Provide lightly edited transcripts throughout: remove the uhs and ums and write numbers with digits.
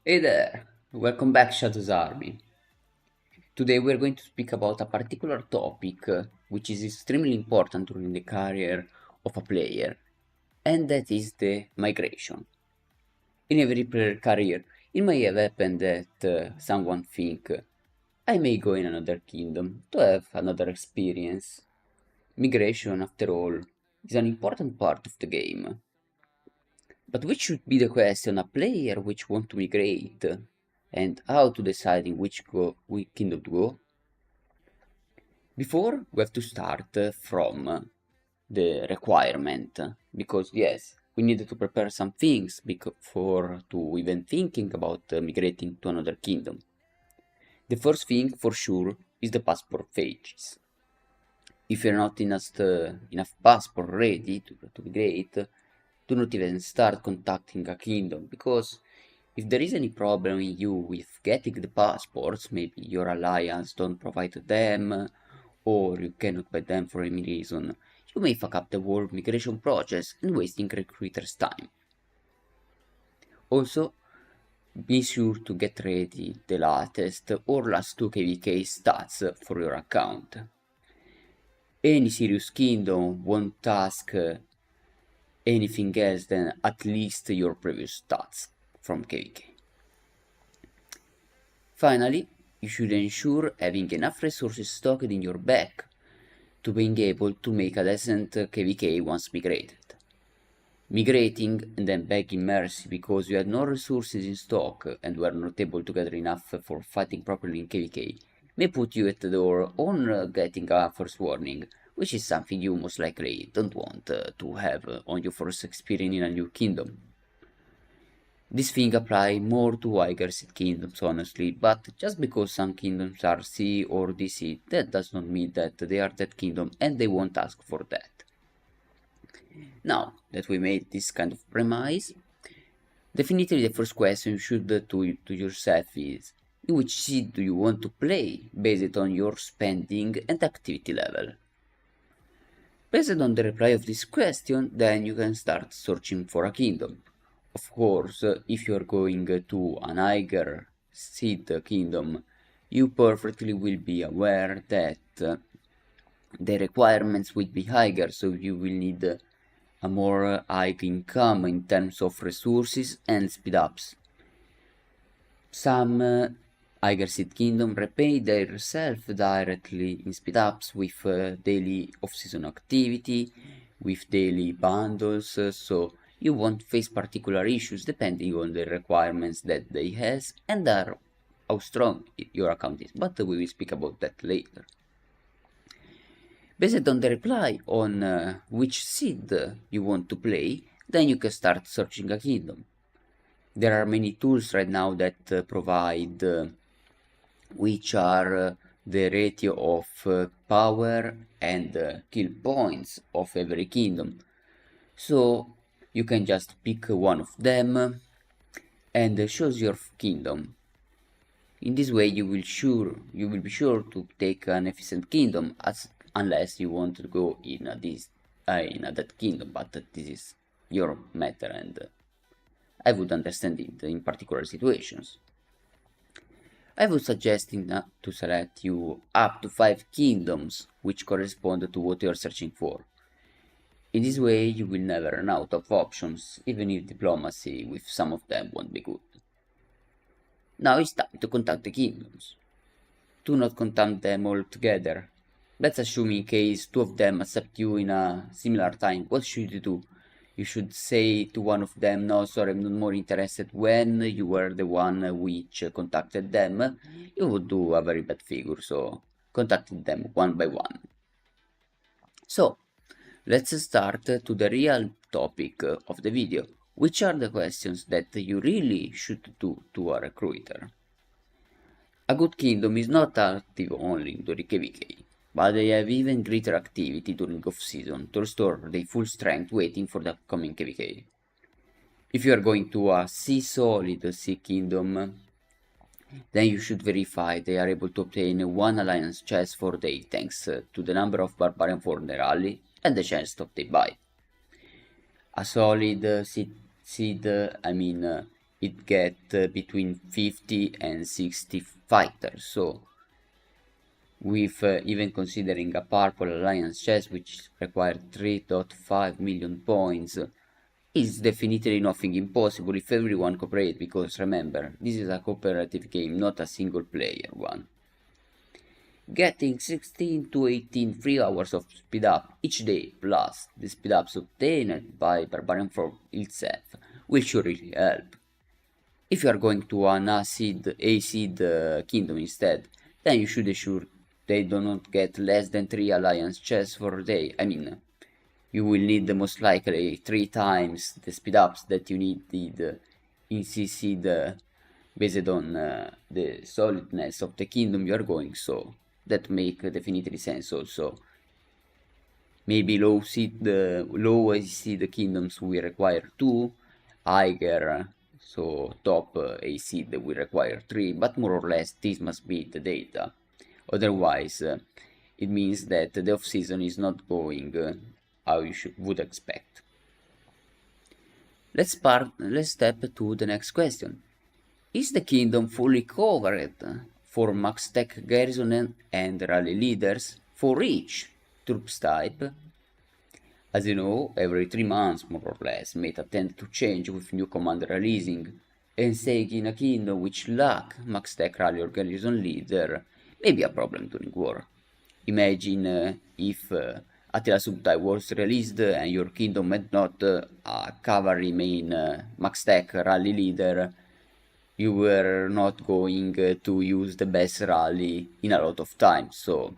Hey there, welcome back Shadows Army. Today we're going to speak about a particular topic which is extremely important during the career of a player, and that is the migration. In every player career, it may have happened that someone think, I may go in another kingdom to have another experience. Migration, after all, is an important part of the game. But which should be the question a player which want to migrate and how to decide in which kingdom to go? Before we have to start from the requirement because yes, we need to prepare some things for to even thinking about migrating to another kingdom. The first thing for sure is the passport pages. If you're not enough passport ready to migrate, do not even start contacting a kingdom because if there is any problem in you with getting the passports, maybe your alliance don't provide them or you cannot buy them for any reason, you may fuck up the whole migration process and wasting recruiters' time. Also, be sure to get ready the latest or last 2 KVK stats for your account. Any serious kingdom won't ask anything else than at least your previous stats from KVK. Finally, you should ensure having enough resources stocked in your back to being able to make a decent KVK once migrated. Migrating and then begging mercy because you had no resources in stock and were not able to gather enough for fighting properly in KVK may put you at the door on getting a first warning, which is something you most likely don't want to have on your first experience in a new kingdom. This thing apply more to higher seed kingdoms honestly, but just because some kingdoms are C or DC, that does not mean that they are that kingdom and they won't ask for that. Now that we made this kind of premise, definitely the first question you should to yourself is, in which seed do you want to play based on your spending and activity level? Based on the reply of this question, then you can start searching for a kingdom. Of course, if you are going to an higher seed kingdom, you perfectly will be aware that the requirements will be higher, so you will need a more high income in terms of resources and speed ups. Some higher seed kingdom repay themselves directly in speed ups with daily off-season activity, with daily bundles, so you won't face particular issues depending on the requirements that they has and how strong your account is, but we will speak about that later. Based on the reply on which seed you want to play, then you can start searching a kingdom. There are many tools right now that provide which are the ratio of power and kill points of every kingdom. So you can just pick one of them and choose your kingdom. In this way you will be sure to take an efficient kingdom unless you want to go in that kingdom, but this is your matter and I would understand it in particular situations. I would suggest to select you up to 5 kingdoms which correspond to what you are searching for. In this way you will never run out of options, even if diplomacy with some of them won't be good. Now it's time to contact the kingdoms. Do not contact them all together. Let's assume in case 2 of them accept you in a similar time, what should you do? You should say to one of them, no, sorry, I'm not more interested. When you were the one which contacted them, you would do a very bad figure, so contacted them one by one. So, let's start to the real topic of the video. Which are the questions that you really should do to a recruiter? A good kingdom is not active only during KVK, but they have even greater activity during off-season to restore their full strength waiting for the upcoming KVK. If you are going to a C-solid Sea Kingdom, then you should verify they are able to obtain one alliance chest for day thanks to the number of barbarian for their rally and the chance of they buy. A solid seed, it get between 50 and 60 fighters. So with even considering a purple alliance chess which required 3.5 million points, is definitely nothing impossible if everyone cooperates, because remember, this is a cooperative game, not a single player one. Getting 16 to 18 free hours of speed up each day plus the speed ups obtained by Barbarian Form itself will surely help. If you are going to an A-seed kingdom instead, then you should ensure they do not get less than 3 alliance chests for a day. I mean, you will need most likely 3 times the speed ups that you needed in C-seed based on the solidness of the kingdom you are going, so that make definitely sense also. Maybe low A-seed kingdoms will require 2, higher, so top A-seed will require 3, but more or less this must be the data. Otherwise, it means that the off-season is not going how you would expect. Let's step to the next question. Is the kingdom fully covered for max tech garrison and rally leaders for each troops type? As you know, every 3 months more or less, meta tend to change with new commander releasing, and staying in a kingdom which lack max tech rally or garrison leader may be a problem during war. Imagine if Attila Subtai was released and your kingdom had not a cavalry main max tech rally leader, you were not going to use the best rally in a lot of time, so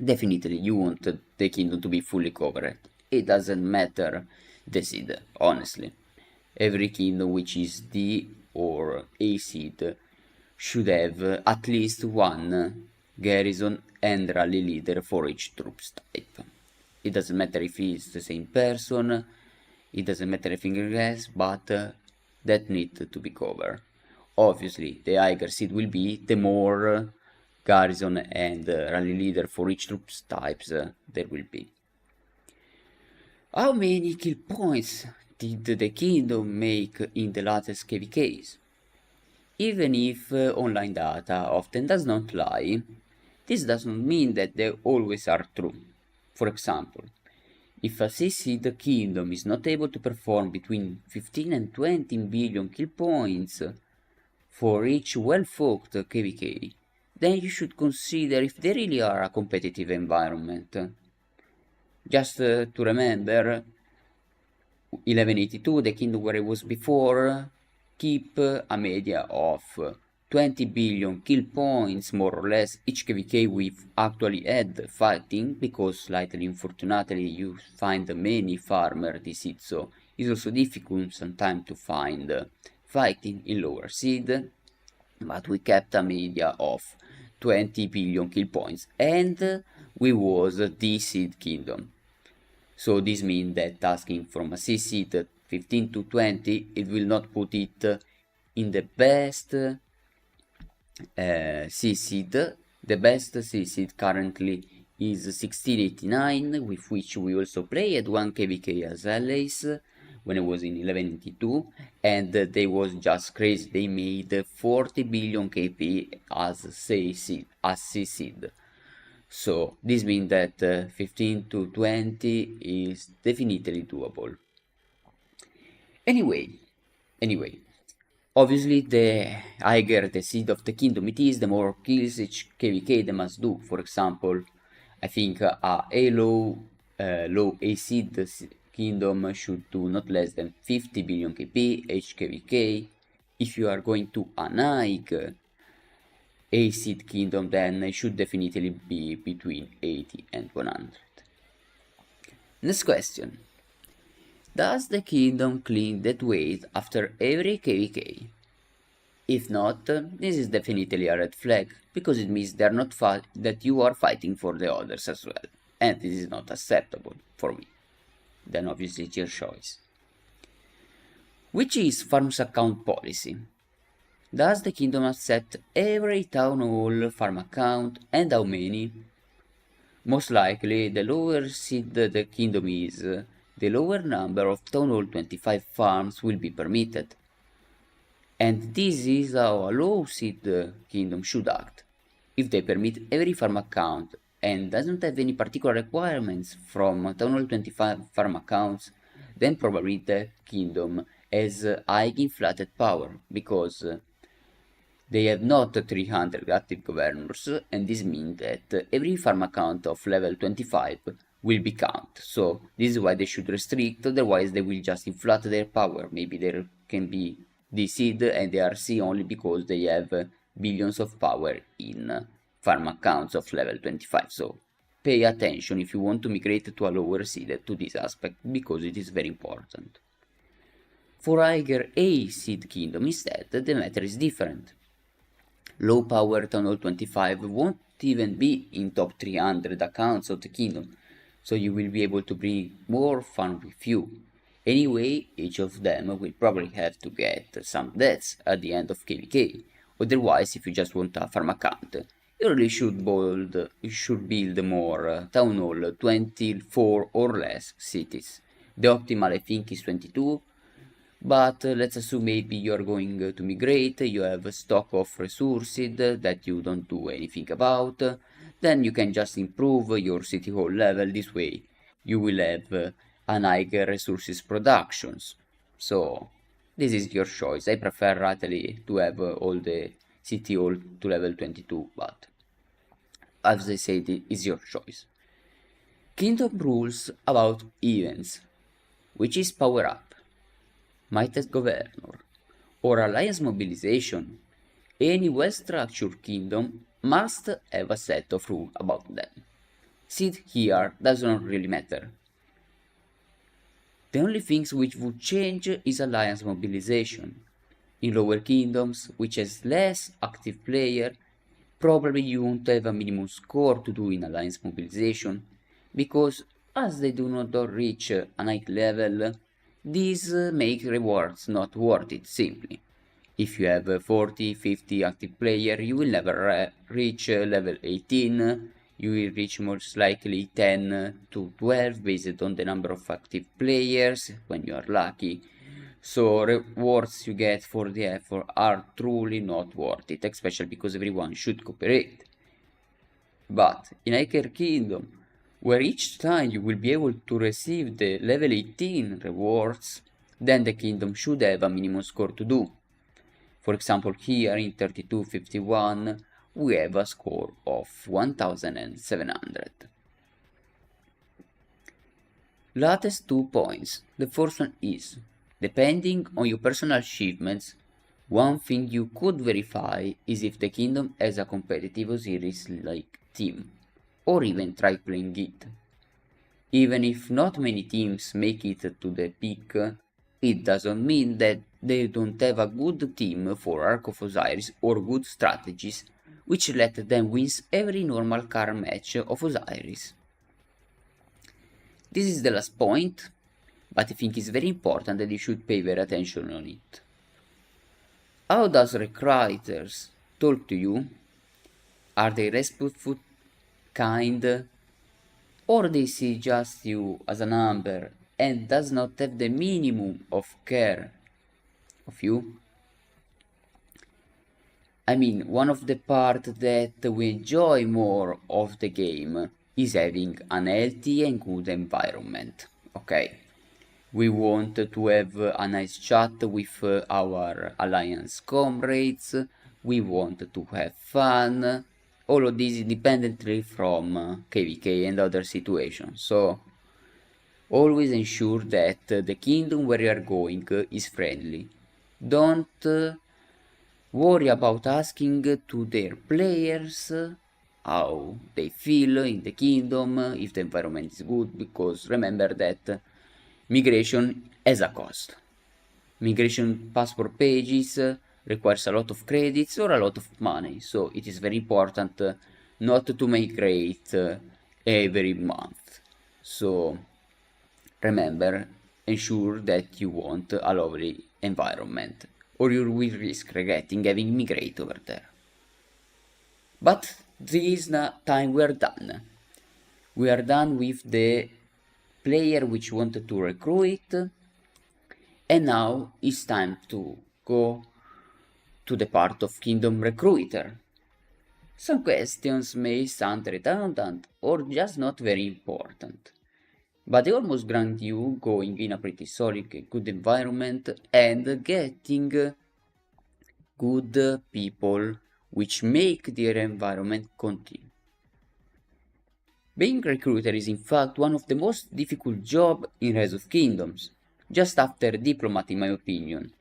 definitely you want the kingdom to be fully covered. It doesn't matter the seed, honestly. Every kingdom which is D or A seed should have at least one garrison and rally leader for each troops type. It doesn't matter if it's the same person, it doesn't matter anything else, but that needs to be covered. Obviously, the higher seed will be, the more garrison and rally leader for each troops types there will be. How many kill points did the kingdom make in the latest KVKs? Even if online data often does not lie, this does not mean that they always are true. For example, if a CC kingdom is not able to perform between 15 and 20 billion kill points for each well-fought KVK, then you should consider if they really are a competitive environment. Just to remember, 1182, the kingdom where it was before, keep a media of 20 billion kill points more or less each KVK with actually had fighting, because slightly unfortunately you find many farmer this it, so it's also difficult sometimes to find fighting in lower seed, but we kept a media of 20 billion kill points and we was the seed kingdom. So this means that asking from a C seed 15 to 20, it will not put it in the best C seed. The best C seed currently is 1689, with which we also played 1 KVK as allies when it was in 1182, and they was just crazy. They made 40 billion KP as C seed. So this means that 15 to 20 is definitely doable. Anyway, obviously the higher the seed of the kingdom it is, the more kills each KVK they must do. For example, I think a low A seed kingdom should do not less than 50 billion KP each KVK. If you are going to an high A seed kingdom, then it should definitely be between 80 and 100. Next question. Does the kingdom clean that weight after every KVK? If not, this is definitely a red flag, because it means they are not that you are fighting for the others as well, and this is not acceptable for me. Then obviously it's your choice. Which is farm's account policy? Does the kingdom accept every town hall farm account, and how many? Most likely, the lower seed the kingdom is, the lower number of town hall 25 farms will be permitted. And this is how a low seed kingdom should act. If they permit every farm account and doesn't have any particular requirements from Town Hall 25 farm accounts, then probably the kingdom has high inflated power, because they have not 300 active governors, and this means that every farm account of level 25 will be count. So this is why they should restrict, otherwise they will just inflate their power. Maybe there can be the seed and they are C only because they have billions of power in farm accounts of level 25. So pay attention if you want to migrate to a lower seed to this aspect, because it is very important. For higher A seed kingdom instead, the matter is different. Low power Town Hall 25 won't even be in top 300 accounts of the kingdom, so you will be able to bring more fun with you. Anyway, each of them will probably have to get some deaths at the end of KVK. Otherwise, if you just want a farm account, you really should build more Town Hall 24 or less cities. The optimal I think is 22, but let's assume maybe you are going to migrate, you have a stock of resources that you don't do anything about, then you can just improve your city hall level. This way you will have an higher resources productions. So this is your choice. I prefer actually to have all the city hall to level 22, but as I said, it is your choice. Kingdom rules about events, which is power up, might as governor, or alliance mobilization. Any well-structured kingdom must have a set of rules about them. Seed here does not really matter. The only things which would change is alliance mobilization. In lower kingdoms, which has less active player, probably you won't have a minimum score to do in alliance mobilization, because as they do not reach a high level, these make rewards not worth it simply. If you have 40-50 active player, you will never reach level 18, you will reach most likely 10 to 12 based on the number of active players when you are lucky. So rewards you get for the effort are truly not worth it, especially because everyone should cooperate. But in Hiker Kingdom, where each time you will be able to receive the level 18 rewards, then the kingdom should have a minimum score to do. For example, here in 3251 we have a score of 1700. Latest 2 points. The first one is, depending on your personal achievements, one thing you could verify is if the kingdom has a competitive Osiris-like team, or even try playing it. Even if not many teams make it to the peak, it doesn't mean that they don't have a good team for Ark of Osiris or good strategies, which let them win every normal card match of Osiris. This is the last point, but I think it's very important that you should pay very attention on it. How does recruiters talk to you? Are they respectful, kind, or they see just you as a number and does not have the minimum of care of you? I mean, one of the parts that we enjoy more of the game is having an healthy and good environment. Okay, we want to have a nice chat with our alliance comrades, we want to have fun, all of this independently from KVK and other situations. So always ensure that the kingdom where you are going is friendly. Don't worry about asking to their players how they feel in the kingdom, if the environment is good, because remember that migration has a cost. Migration passport pages requires a lot of credits or a lot of money, so it is very important not to migrate every month. So remember, ensure that you want a lovely environment, or you will risk regretting having migrated over there. But this time we are done. We are done with the player which wanted to recruit, and now it's time to go to the part of Kingdom Recruiter. Some questions may sound redundant or just not very important, but they almost grant you going in a pretty solid, good environment and getting good people which make their environment continue. Being recruiter is in fact one of the most difficult jobs in Rise of Kingdoms, just after diplomat in my opinion.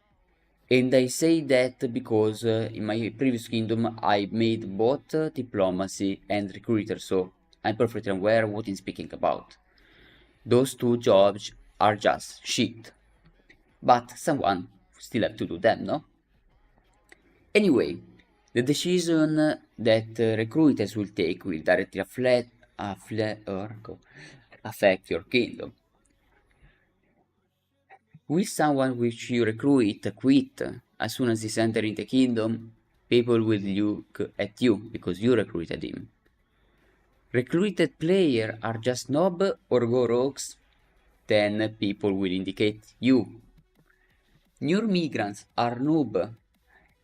And I say that because in my previous kingdom I made both diplomacy and recruiter, so I'm perfectly aware what I'm speaking about. Those two jobs are just shit. But someone still have to do them, no? Anyway, the decision that recruiters will take will directly affect your kingdom. Will someone which you recruit quit as soon as he's entering the kingdom? People will look at you because you recruited him. Recruited players are just snob or go rogues, then people will indicate you. New migrants are noob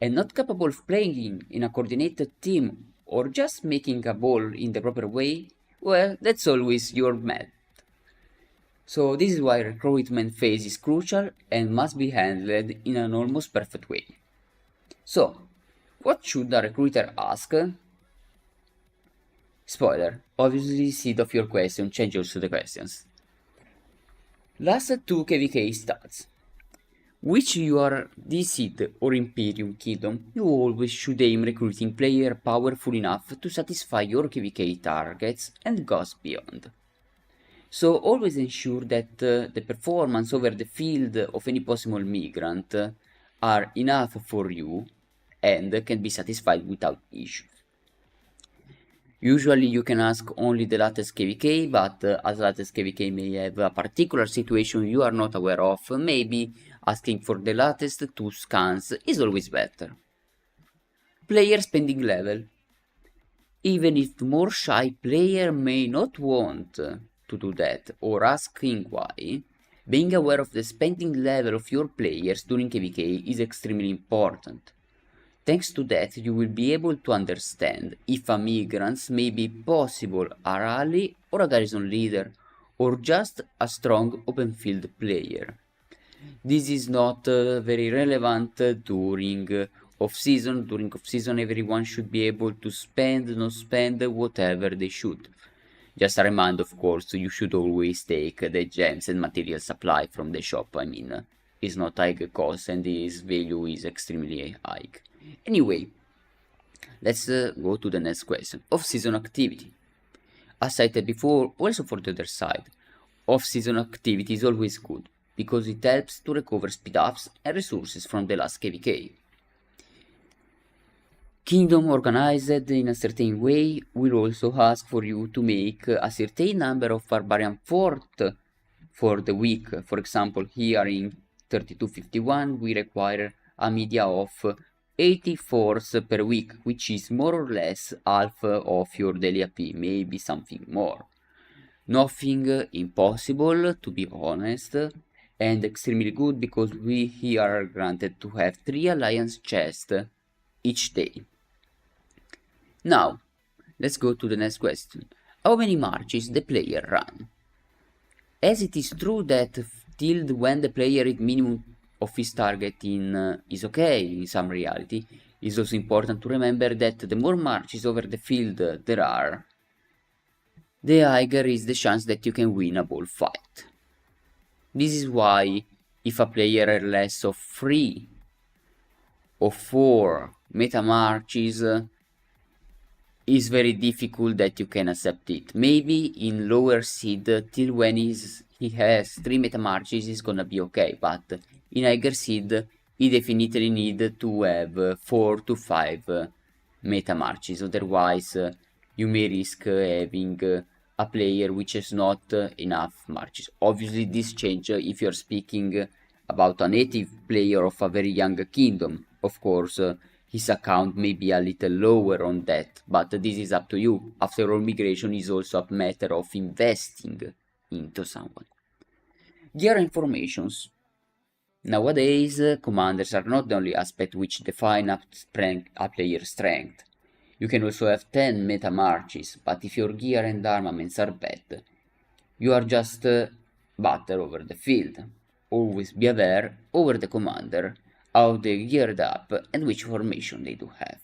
and not capable of playing in a coordinated team or just making a ball in the proper way, well, that's always your mad. So this is why recruitment phase is crucial and must be handled in an almost perfect way. So, what should a recruiter ask? Spoiler, obviously seed of your question change also the questions. Last two KVK stats. Which you are Seed or Imperium Kingdom, you always should aim recruiting player powerful enough to satisfy your KVK targets and goes beyond. So always ensure that the performance over the field of any possible migrant are enough for you and can be satisfied without issues. Usually you can ask only the latest KVK, but as latest KVK may have a particular situation you are not aware of, maybe asking for the latest 2 scans is always better. Player spending level. Even if more shy player may not want to do that or asking why, being aware of the spending level of your players during KVK is extremely important. Thanks to that, you will be able to understand if a migrant may be possible a rally or a garrison leader, or just a strong open field player. This is not very relevant during off-season. During off-season, everyone should be able to spend, not spend, whatever they should. Just a reminder, of course, you should always take the gems and material supply from the shop. I mean, it's not high cost and its value is extremely high. Anyway, let's go to the next question. Off-season activity. As cited before, also for the other side, off-season activity is always good, because it helps to recover speed ups and resources from the last KVK. Kingdom organized in a certain way will also ask for you to make a certain number of barbarian fort for the week. For example, here in 3251 we require a media of 80 forts per week, which is more or less half of your daily AP, maybe something more. Nothing impossible, to be honest, and extremely good because we here are granted to have 3 alliance chests each day. Now, let's go to the next question. How many marches the player run? As it is true that till when the player hit minimum of his target is okay in some reality, it's also important to remember that the more marches over the field there are, the higher is the chance that you can win a bullfight. This is why if a player has less of 3 or 4 meta marches, it's very difficult that you can accept it. Maybe in lower seed till when he has 3 meta marches is gonna be okay, but in higher seed he definitely need to have 4 to 5 meta marches, otherwise you may risk having a player which has not enough marches. Obviously this changes if you're speaking about a native player of a very young kingdom. Of course his account may be a little lower on that, but this is up to you. After all, migration is also a matter of investing into someone. Gear informations. Nowadays, commanders are not the only aspect which define a player's strength. You can also have 10 meta marches, but if your gear and armaments are bad, you are just batter over the field. Always be aware over the commander, how they geared up and which formation they do have.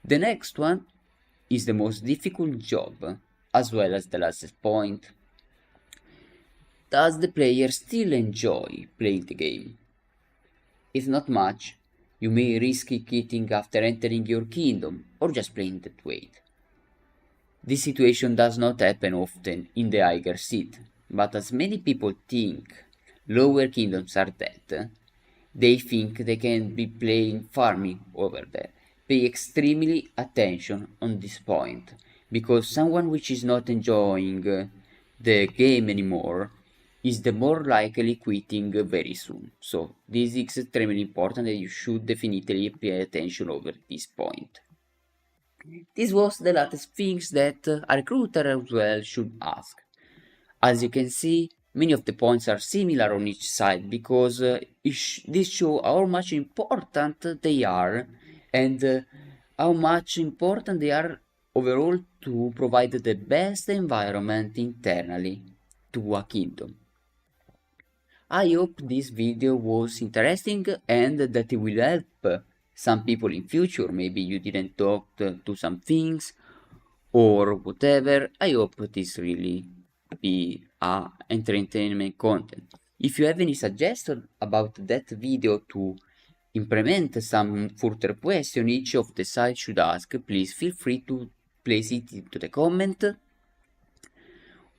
The next one is the most difficult job, as well as the last point. Does the player still enjoy playing the game? If not much, you may risk quitting after entering your kingdom or just playing that way. This situation does not happen often in the higher seat, but as many people think lower kingdoms are dead, they think they can be playing farming over there. Pay extremely attention on this point, because someone which is not enjoying the game anymore is the more likely quitting very soon. So this is extremely important and you should definitely pay attention over this point. This was the latest things that a recruiter as well should ask. As you can see, many of the points are similar on each side because this show how much important they are and how much important they are overall to provide the best environment internally to a kingdom. I hope this video was interesting and that it will help some people in future. Maybe you didn't talk to some things or whatever. I hope this really be entertainment content. If you have any suggestion about that video to implement some further question each of the sides should ask, please feel free to place it into the comment.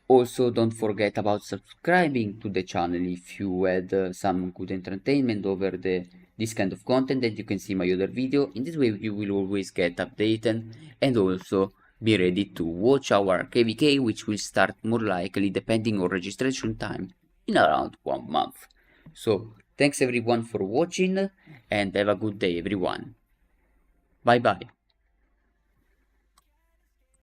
Also, don't forget about subscribing to the channel if you had some good entertainment over this kind of content, and you can see my other video. In this way you will always get updated and also be ready to watch our KVK, which will start more likely depending on registration time in around 1 month. So thanks everyone for watching and have a good day everyone. Bye bye.